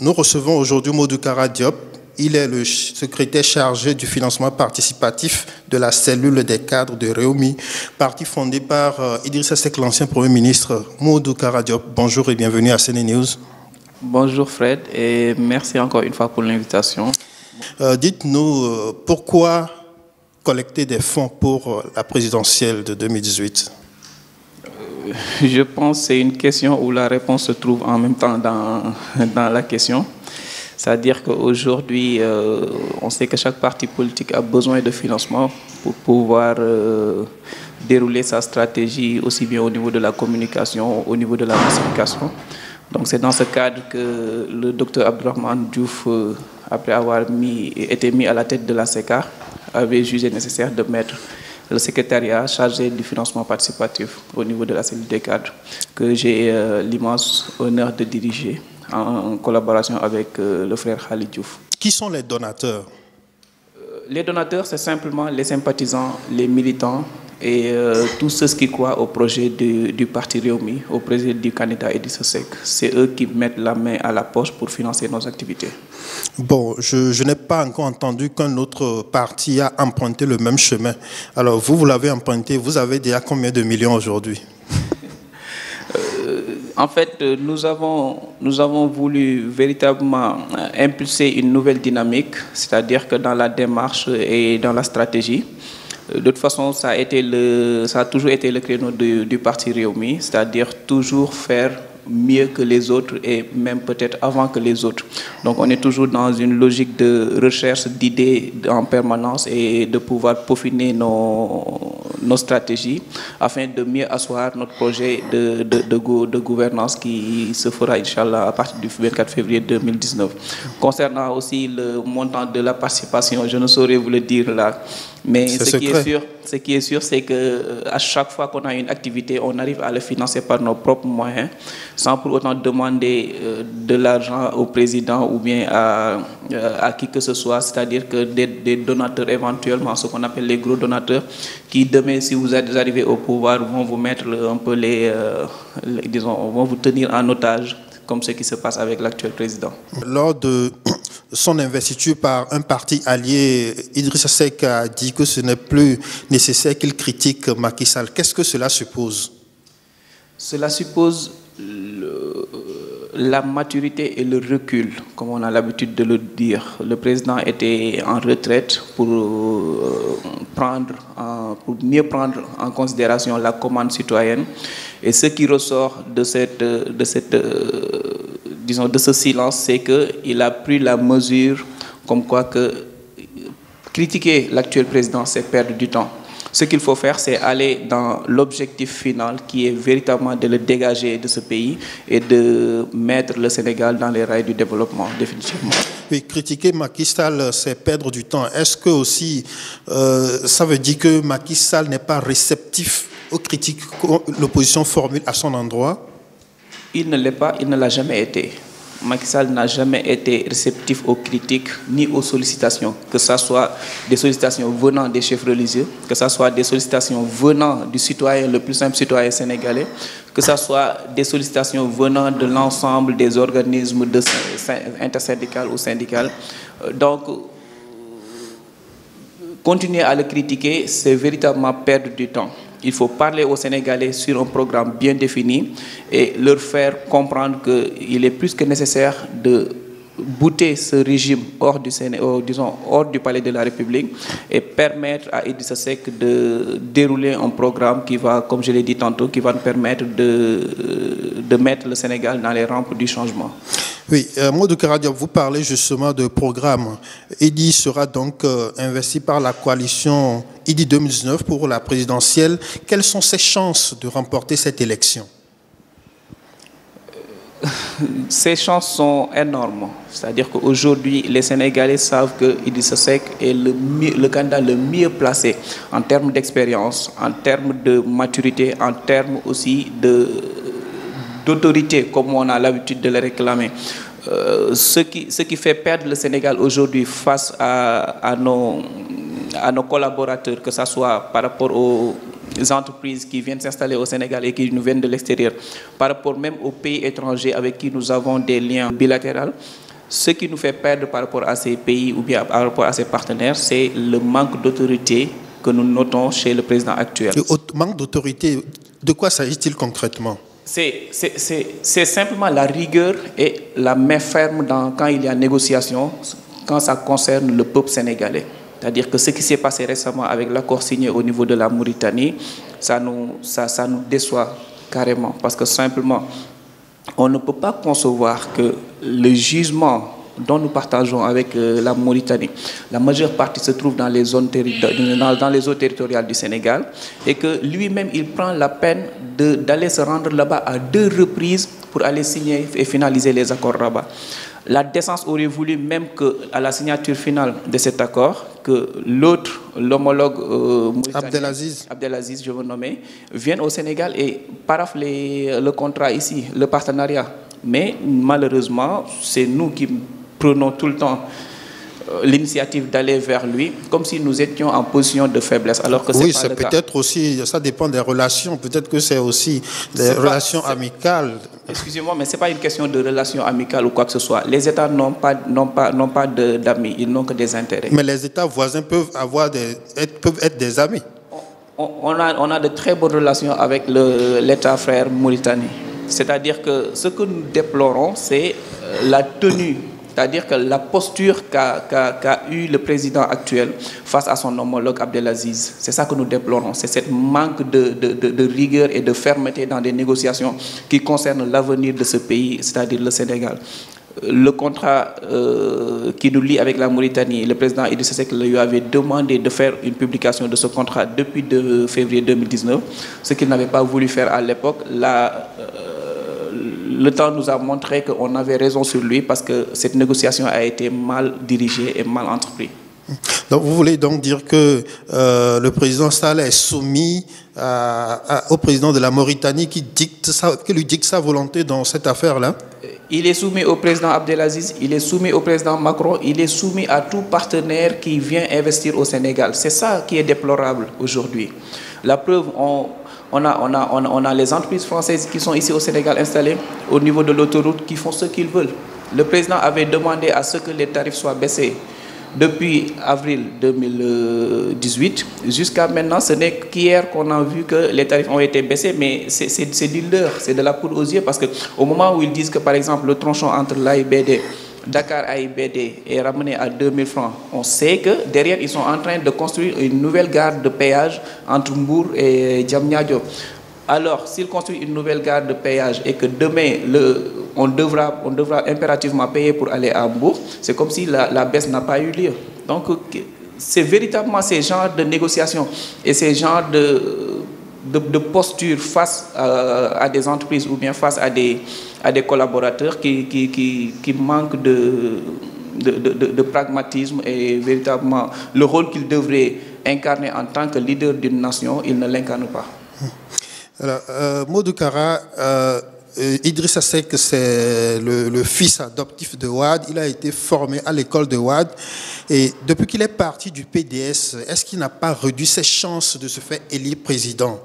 Nous recevons aujourd'hui Modou Kara Diop. Il est le secrétaire chargé du financement participatif de la cellule des cadres de Rewmi, parti fondé par Idrissa Seck, l'ancien Premier ministre. Modou Kara Diop, bonjour et bienvenue à CNews. Bonjour Fred et merci encore une fois pour l'invitation. Dites-nous pourquoi collecter des fonds pour la présidentielle de 2018 ? Je pense que c'est une question où la réponse se trouve en même temps dans la question. C'est-à-dire qu'aujourd'hui, on sait que chaque parti politique a besoin de financement pour pouvoir dérouler sa stratégie aussi bien au niveau de la communication, au niveau de la massification. Donc c'est dans ce cadre que le docteur Abdourahmane Diouf, après avoir été mis à la tête de la SECAR, avait jugé nécessaire de mettre le secrétariat chargé du financement participatif au niveau de la cellule des cadres, que j'ai l'immense honneur de diriger en collaboration avec le frère Khalid Diouf. Qui sont les donateurs? Les donateurs, c'est simplement les sympathisants, les militants et tous ceux qui croient au projet du parti Rewmi, au projet du candidat Idrissa Seck. C'est eux qui mettent la main à la poche pour financer nos activités. Bon, je n'ai pas encore entendu qu'un autre parti a emprunté le même chemin. Alors, vous l'avez emprunté, vous avez déjà combien de millions aujourd'hui? En fait, nous avons voulu véritablement impulser une nouvelle dynamique, c'est-à-dire que dans la démarche et dans la stratégie. De toute façon, ça a toujours été le créneau du parti Rewmi, c'est-à-dire toujours faire mieux que les autres et même peut-être avant que les autres. Donc on est toujours dans une logique de recherche d'idées en permanence et de pouvoir peaufiner nos stratégies afin de mieux asseoir notre projet de gouvernance qui se fera, Inch'Allah, à partir du 24 février 2019. Concernant aussi le montant de la participation, je ne saurais vous le dire là, mais ce qui est sûr, c'est qu'à chaque fois qu'on a une activité, on arrive à le financer par nos propres moyens, sans pour autant demander de l'argent au président ou bien à qui que ce soit, c'est-à-dire que des donateurs éventuellement, ce qu'on appelle les gros donateurs, qui demain, si vous arrivez au pouvoir, vont vous mettre un peu vont vous tenir en otage, comme ce qui se passe avec l'actuel président. Lors de son investiture par un parti allié, Idrissa Seck a dit que ce n'est plus nécessaire qu'il critique Macky Sall. Qu'est-ce que cela suppose? Cela suppose la maturité et le recul, comme on a l'habitude de le dire. Le président était en retraite pour mieux prendre en considération la commande citoyenne. Et ce qui ressort de ce silence, c'est qu'il a pris la mesure comme quoi que critiquer l'actuel président, c'est perdre du temps. Ce qu'il faut faire, c'est aller dans l'objectif final qui est véritablement de le dégager de ce pays et de mettre le Sénégal dans les rails du développement, définitivement. Oui, critiquer Macky Sall, c'est perdre du temps. Est-ce que aussi, ça veut dire que Macky Sall n'est pas réceptif aux critiques que l'opposition formule à son endroit? Il ne l'est pas, il ne l'a jamais été. Macky Sall n'a jamais été réceptif aux critiques ni aux sollicitations, que ce soit des sollicitations venant des chefs religieux, que ce soit des sollicitations venant du citoyen, le plus simple citoyen sénégalais, que ce soit des sollicitations venant de l'ensemble des organismes intersyndicaux ou syndicaux. Donc, continuer à le critiquer, c'est véritablement perdre du temps. Il faut parler aux Sénégalais sur un programme bien défini et leur faire comprendre qu'il est plus que nécessaire de bouter ce régime hors du palais de la République et permettre à Idrissa Seck de dérouler un programme qui va, comme je l'ai dit tantôt, qui va nous permettre de mettre le Sénégal dans les rampes du changement. Oui, Modou Kara Diop, vous parlez justement de programme. Idi sera donc investi par la coalition Idi 2019 pour la présidentielle. Quelles sont ses chances de remporter cette élection? Ces chances sont énormes. C'est-à-dire qu'aujourd'hui, les Sénégalais savent que Idrissa Seck est le candidat le mieux placé en termes d'expérience, en termes de maturité, en termes aussi d'autorité, comme on a l'habitude de le réclamer. Ce qui fait perdre le Sénégal aujourd'hui face à nos collaborateurs, que ce soit par rapport aux entreprises qui viennent s'installer au Sénégal et qui nous viennent de l'extérieur, par rapport même aux pays étrangers avec qui nous avons des liens bilatéraux, Ce qui nous fait perdre par rapport à ces pays ou bien par rapport à ces partenaires, c'est le manque d'autorité que nous notons chez le président actuel. Le manque d'autorité, de quoi s'agit-il concrètement? C'est simplement la rigueur et la main ferme quand il y a négociation, quand ça concerne le peuple sénégalais. C'est-à-dire que ce qui s'est passé récemment avec l'accord signé au niveau de la Mauritanie, ça nous déçoit carrément. Parce que simplement, on ne peut pas concevoir que le jugement dont nous partageons avec la Mauritanie, la majeure partie se trouve dans les eaux territoriales du Sénégal, et que lui-même, il prend la peine d'aller se rendre là-bas à 2 reprises pour aller signer et finaliser les accords là-bas. La décence aurait voulu même qu'à la signature finale de cet accord, que l'homologue Abdelaziz, je veux nommer, vienne au Sénégal et paraffe le contrat ici, le partenariat. Mais malheureusement, c'est nous qui prenons tout le temps l'initiative d'aller vers lui, comme si nous étions en position de faiblesse, alors que oui, c'est pas le cas. Peut-être aussi, ça dépend des relations, peut-être que c'est aussi des relations amicales. Excusez-moi, mais ce n'est pas une question de relations amicales ou quoi que ce soit. Les États n'ont pas d'amis, ils n'ont que des intérêts. Mais les États voisins peuvent être des amis. On a de très bonnes relations avec l'État frère Mauritanie. C'est-à-dire que ce que nous déplorons, c'est la tenue, c'est-à-dire que la posture qu'a eu le président actuel face à son homologue Abdelaziz. C'est ça que nous déplorons, c'est cette manque de rigueur et de fermeté dans des négociations qui concernent l'avenir de ce pays, c'est-à-dire le Sénégal. Le contrat qui nous lie avec la Mauritanie, le président Idrissa Seck lui avait demandé de faire une publication de ce contrat depuis février 2019, ce qu'il n'avait pas voulu faire à l'époque. Le temps nous a montré qu'on avait raison sur lui parce que cette négociation a été mal dirigée et mal entreprise. Donc vous voulez donc dire que le président Sall est soumis au président de la Mauritanie qui lui dicte sa volonté dans cette affaire-là? Il est soumis au président Abdelaziz, il est soumis au président Macron, il est soumis à tout partenaire qui vient investir au Sénégal. C'est ça qui est déplorable aujourd'hui. La preuve, on a les entreprises françaises qui sont ici au Sénégal installées au niveau de l'autoroute qui font ce qu'ils veulent. Le président avait demandé à ce que les tarifs soient baissés depuis avril 2018 jusqu'à maintenant. Ce n'est qu'hier qu'on a vu que les tarifs ont été baissés, mais c'est du leurre, c'est de la poudre aux yeux, parce qu'au moment où ils disent que par exemple le tronçon entre l'AIBD, Dakar AIBD est ramené à 2000 francs, on sait que derrière ils sont en train de construire une nouvelle gare de péage entre Mbour et Diamniadio. Alors, s'ils construisent une nouvelle gare de péage et que demain, on devra impérativement payer pour aller à Mbour, c'est comme si la baisse n'a pas eu lieu. Donc, c'est véritablement ces genres de négociations et ces genres de postures face à des entreprises ou bien face à des collaborateurs qui manquent de pragmatisme et véritablement le rôle qu'ils devraient incarner en tant que leader d'une nation, ils ne l'incarnent pas. Alors, Modou Kara, Idrissa Seck, c'est le fils adoptif de Wade. Il a été formé à l'école de Wade. Et depuis qu'il est parti du PDS, est-ce qu'il n'a pas réduit ses chances de se faire élire président?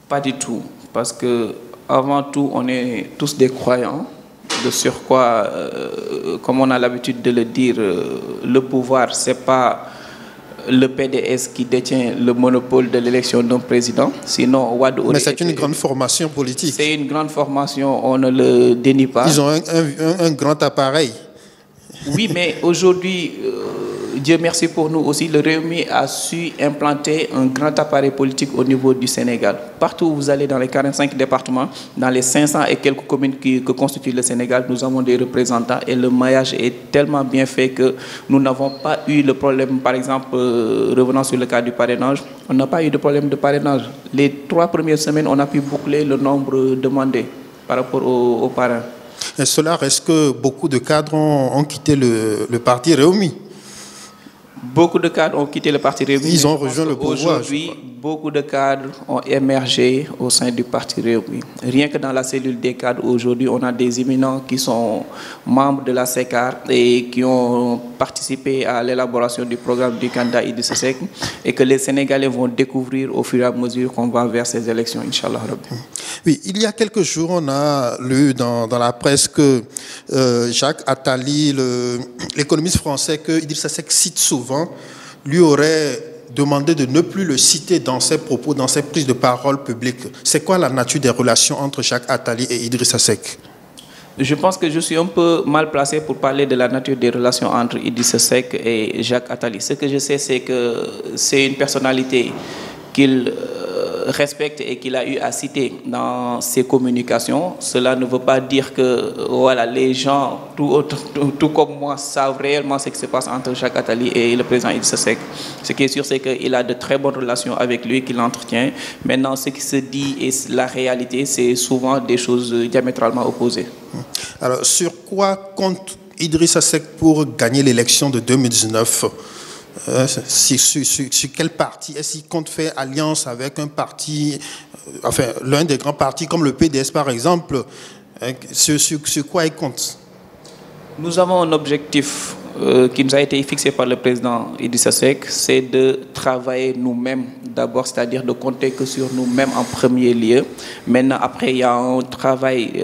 Pas du tout. Parce que avant tout, on est tous des croyants. De surcroît, comme on a l'habitude de le dire, le pouvoir, ce n'est pas le PDS qui détient le monopole de l'élection d'un président. Sinon, Wade aurait. Mais c'est une grande formation politique. C'est une grande formation, on ne le dénie pas. Ils ont un grand appareil. Oui, mais aujourd'hui, Dieu merci pour nous aussi, le Rewmi a su implanter un grand appareil politique au niveau du Sénégal. Partout où vous allez dans les 45 départements, dans les 500 et quelques communes que constitue le Sénégal, nous avons des représentants et le maillage est tellement bien fait que nous n'avons pas eu le problème, par exemple, revenant sur le cas du parrainage, on n'a pas eu de problème de parrainage. Les 3 premières semaines, on a pu boucler le nombre demandé par rapport aux parrains. Et cela reste que beaucoup de cadres ont quitté le parti Rewmi. Beaucoup de cadres ont quitté le parti Rewmi. Ils ont rejoint le pouvoir. Aujourd'hui, beaucoup de cadres ont émergé au sein du parti Rewmi. Rien que dans la cellule des cadres, aujourd'hui, on a des éminents qui sont membres de la SECAR et qui ont participé à l'élaboration du programme du candidat Idrissa Seck et que les Sénégalais vont découvrir au fur et à mesure qu'on va vers ces élections, Inch'Allah. Oui, il y a quelques jours, on a lu dans la presse que Jacques Attali, l'économiste français que Idrissa Seck cite souvent, lui aurait demandé de ne plus le citer dans ses propos, dans ses prises de parole publiques. C'est quoi la nature des relations entre Jacques Attali et Idrissa Seck? Je pense que je suis un peu mal placé pour parler de la nature des relations entre Idrissa Seck et Jacques Attali. Ce que je sais, c'est que c'est une personnalité qu'il respecte et qu'il a eu à citer dans ses communications. Cela ne veut pas dire que voilà, les gens, tout comme moi, savent réellement ce qui se passe entre Jacques Attali et le président Idrissa Seck. Ce qui est sûr, c'est qu'il a de très bonnes relations avec lui, qu'il entretient. Maintenant, ce qui se dit et la réalité, c'est souvent des choses diamétralement opposées. Alors, sur quoi compte Idrissa Seck pour gagner l'élection de 2019 ? Sur quel parti? Est-ce qu'il compte faire alliance avec un parti, enfin l'un des grands partis comme le PDS par exemple? Sur quoi il compte? Nous avons un objectif qui nous a été fixé par le président Idrissa Seck, c'est de travailler nous-mêmes d'abord, c'est-à-dire de compter que sur nous-mêmes en premier lieu. Maintenant, après, il y a un travail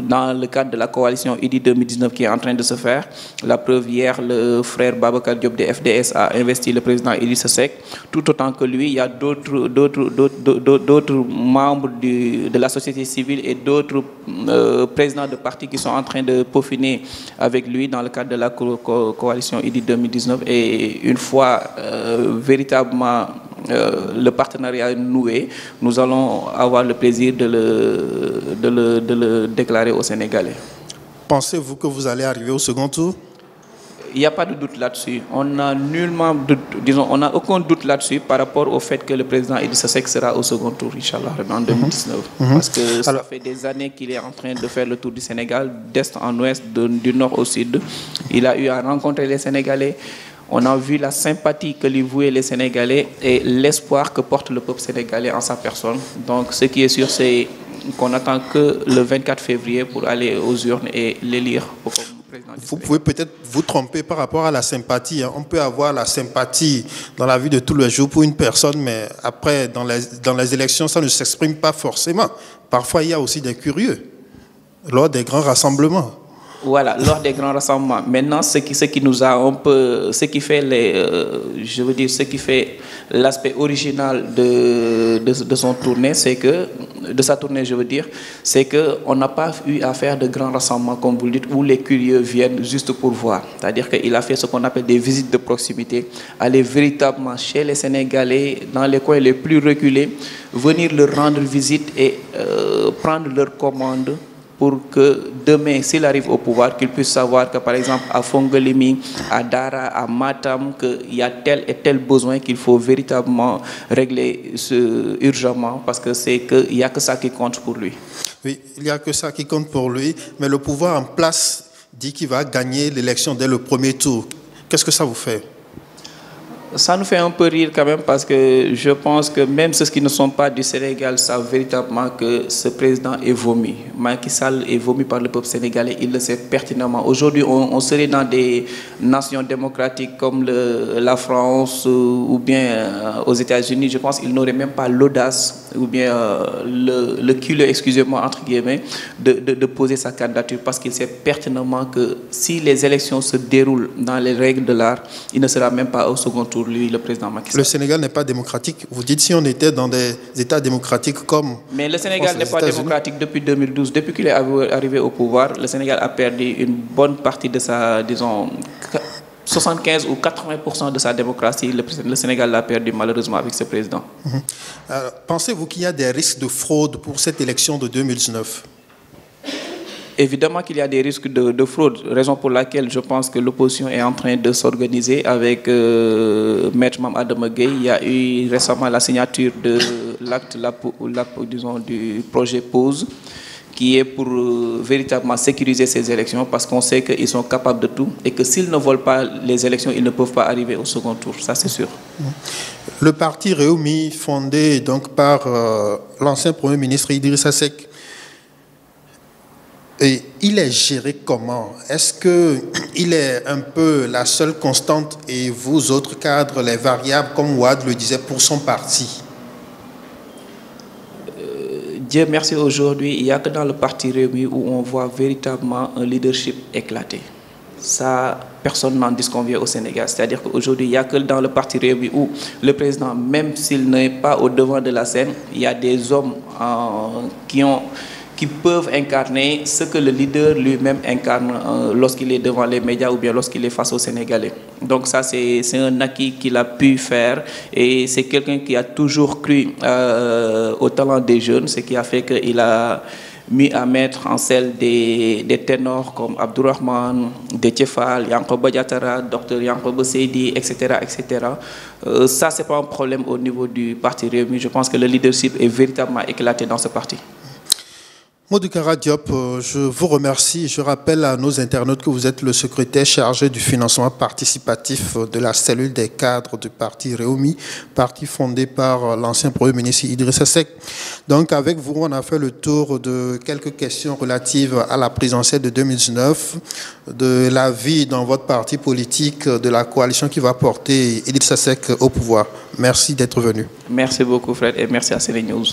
dans le cadre de la coalition IDI 2019 qui est en train de se faire. La preuve, hier, le frère Babacar Diop de FDS a investi le président Idrissa Seck. Tout autant que lui, il y a d'autres membres de la société civile et d'autres présidents de partis qui sont en train de peaufiner avec lui dans le cadre de la coalition IDI 2019. Et une fois véritablement le partenariat noué, nous allons avoir le plaisir de le déclarer aux Sénégalais. Pensez-vous que vous allez arriver au second tour? Il n'y a pas de doute là-dessus. On n'a nullement, on n'a aucun doute là-dessus par rapport au fait que le président Idrissa Seck sera au second tour, Inch'Allah, en 2019. Parce que ça fait des années qu'il est en train de faire le tour du Sénégal, d'est en ouest, du nord au sud. Il a eu à rencontrer les Sénégalais. On a vu la sympathie que lui vouaient les Sénégalais et l'espoir que porte le peuple sénégalais en sa personne. Donc ce qui est sûr, c'est qu'on n'attend que le 24 février pour aller aux urnes et l'élire au président. Vous pouvez peut-être vous tromper par rapport à la sympathie. On peut avoir la sympathie dans la vie de tous les jours pour une personne, mais après, dans les élections, ça ne s'exprime pas forcément. Parfois, il y a aussi des curieux lors des grands rassemblements. Voilà, lors des grands rassemblements. Maintenant, ce qui nous a un peu, ce qui fait ce qui fait l'aspect original de son tournée, c'est que, de sa tournée, c'est que on n'a pas eu à faire de grands rassemblements, comme vous le dites, où les curieux viennent juste pour voir. C'est-à-dire qu'il a fait ce qu'on appelle des visites de proximité, aller véritablement chez les Sénégalais, dans les coins les plus reculés, venir leur rendre visite et prendre leurs commandes, pour que demain, s'il arrive au pouvoir, qu'il puisse savoir que, par exemple, à Fongolimi, à Dara, à Matam, qu'il y a tel et tel besoin qu'il faut véritablement régler urgemment, parce que c'est qu'il n'y a que ça qui compte pour lui. Oui, il n'y a que ça qui compte pour lui, mais le pouvoir en place dit qu'il va gagner l'élection dès le premier tour. Qu'est-ce que ça vous fait? Ça nous fait un peu rire quand même parce que je pense que même ceux qui ne sont pas du Sénégal savent véritablement que ce président est vomi. Macky Sall est vomi par le peuple sénégalais, il le sait pertinemment. Aujourd'hui, on serait dans des nations démocratiques comme la France ou bien aux États-Unis. Je pense qu'ils n'auraient même pas l'audace ou bien le culot, excusez-moi, entre guillemets, de poser sa candidature parce qu'il sait pertinemment que si les élections se déroulent dans les règles de l'art, il ne sera même pas au second tour. Lui, le président Macky Sall. Le Sénégal n'est pas démocratique. Vous dites si on était dans des États démocratiques comme... Mais le Sénégal n'est pas démocratique depuis 2012. Depuis qu'il est arrivé au pouvoir, le Sénégal a perdu une bonne partie de sa, disons, 75 ou 80% de sa démocratie. Le Sénégal l'a perdu malheureusement avec ce président. Pensez-vous qu'il y a des risques de fraude pour cette élection de 2019 ? Évidemment qu'il y a des risques de fraude, raison pour laquelle je pense que l'opposition est en train de s'organiser avec Maître Mame Adama Gueye. Il y a eu récemment la signature de l'acte du projet PAUSE qui est pour véritablement sécuriser ces élections parce qu'on sait qu'ils sont capables de tout et que s'ils ne volent pas les élections, ils ne peuvent pas arriver au second tour, ça c'est sûr. Le parti Réumi, fondé donc par l'ancien Premier ministre Idrissa Seck, et il est géré comment? Est-ce qu'il est un peu la seule constante et vous autres cadres, les variables, comme Ouad le disait, pour son parti? Dieu merci, aujourd'hui, il n'y a que dans le parti Réumi où on voit véritablement un leadership éclaté. Ça, personne n'en disconvient au Sénégal. C'est-à-dire qu'aujourd'hui, il n'y a que dans le parti Réumi où le président, même s'il n'est pas au devant de la scène, il y a des hommes qui peuvent incarner ce que le leader lui-même incarne lorsqu'il est devant les médias ou bien lorsqu'il est face aux Sénégalais. Donc ça, c'est un acquis qu'il a pu faire et c'est quelqu'un qui a toujours cru au talent des jeunes, ce qui a fait qu'il a mis à mettre en scène des ténors comme Abdourahmane, Déthié Fall, Yankoba Diattara, Dr Yankoba Seydi, etc. etc. Ça, ce n'est pas un problème au niveau du parti Réumi. Je pense que le leadership est véritablement éclaté dans ce parti. Modou Kara Diop, je vous remercie. Je rappelle à nos internautes que vous êtes le secrétaire chargé du financement participatif de la cellule des cadres du parti Réumi, parti fondé par l'ancien Premier ministre Idrissa Seck. Donc avec vous, on a fait le tour de quelques questions relatives à la présidentielle de 2019, de la vie dans votre parti politique, de la coalition qui va porter Idrissa Seck au pouvoir. Merci d'être venu. Merci beaucoup Fred et merci à CNews.